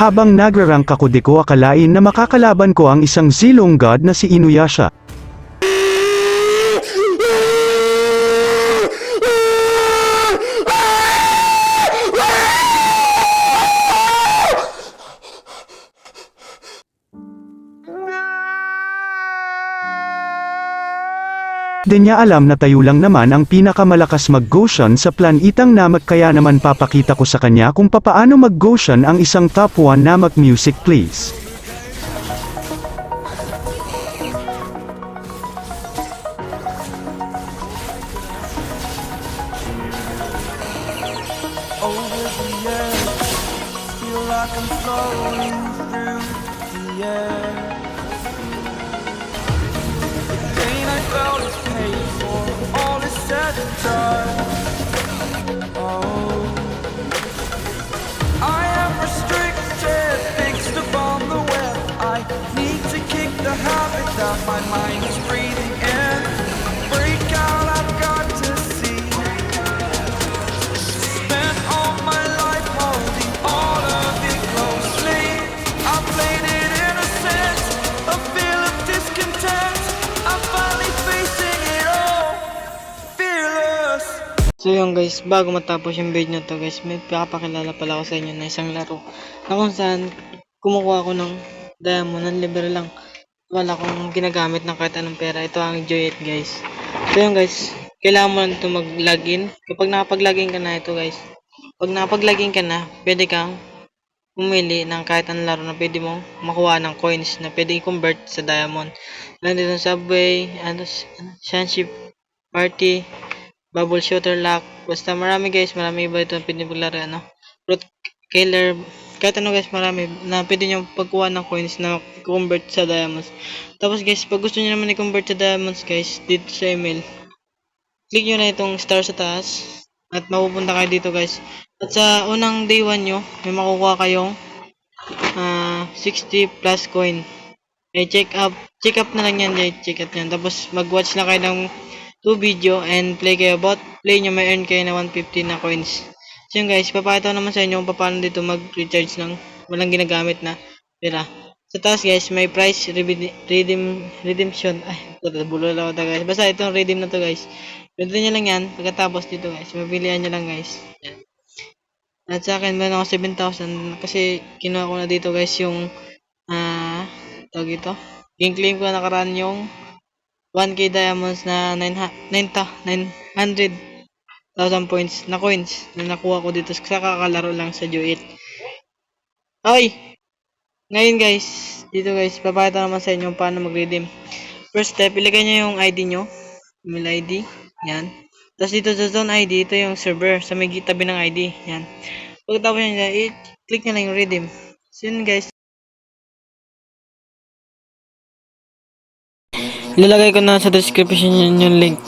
Habang nagra-rank ako di ko akalain na makakalaban ko ang isang Zilong god na si Inuyasha. Di niya alam na tayo lang naman ang pinakamalakas mag-Goshen sa planetang Namek, kaya naman papakita ko sa kanya kung papaano mag-Goshen ang isang top 1 Namek. Music please. Over the edge, feel like I'm floating through the air. The pain I felt is paid for, all is said and done. Oh, I am restricted, fixed upon the web. I need to kick the habit that my mind is breathing in. Break out, I've got to see. Spent all my life holding all of it closely. I played it innocent, a feel of discontent. I'm finally facing it all, fearless. So yun guys, bago matapos yung video na to guys, may papakilala pala ako sa inyo na isang laro na kung saan kumukuha ako ng diamond ng libre lang. Wala akong ginagamit ng kahit anong pera. Ito ang Joy 8 guys. So yun guys, kailangan mo lang ito mag-login. Kapag nakapag-login ka na ito guys, pag nakapag-login ka na, pwede kang pumili ng kahit anong laro na pwede mong makuha ng coins na pwede i-convert sa diamond. Nandito sa Subway, Sunship Party, Bubble Shooter Lock, basta marami guys, marami iba ito na pwede paglaro, Fruit Killer, kahit ano guys, marami na pwede nyo pagkuha ng coins na convert sa diamonds. Tapos guys, pag gusto nyo naman i-convert sa diamonds guys, dito sa email, click nyo na itong star sa taas at mapupunta kayo dito guys. At sa unang day 1 nyo, may makukuha kayong 60 plus coin. Check up na lang yan, check up yan. Tapos mag-watch lang kayo ng 2 video and play kayo. About play nyo, may earn kayo na 150 na coins. So yun guys, papakita ko naman sa inyo kung paano dito mag-recharge ng walang ginagamit na pera. Sa taas guys, may price redemption. Ay, bulol ako guys. Basta itong redeem na to guys. Pwede nyo lang yan. Pagkatapos dito guys, mapilihan nyo lang guys. Yan. At sa akin, meron ako 7,000 kasi kinuha ko na dito guys yung tawag ito. Claim ko na nakaraan yung 1k diamonds na 900,000 points na coins na nakuha ko dito sa kakalaro lang sa Joy 8. Ay! Ngayon guys, dito guys, papakita naman sa inyo paano mag-redeem. First step, ilagay nyo yung ID nyo. Email ID. Yan. Tapos dito sa zone ID, ito yung server sa may tabi ng ID. Yan. Pagkatapos nyo, i-click nyo lang yung redeem. So yun guys. Ilalagay ko na sa description yung link.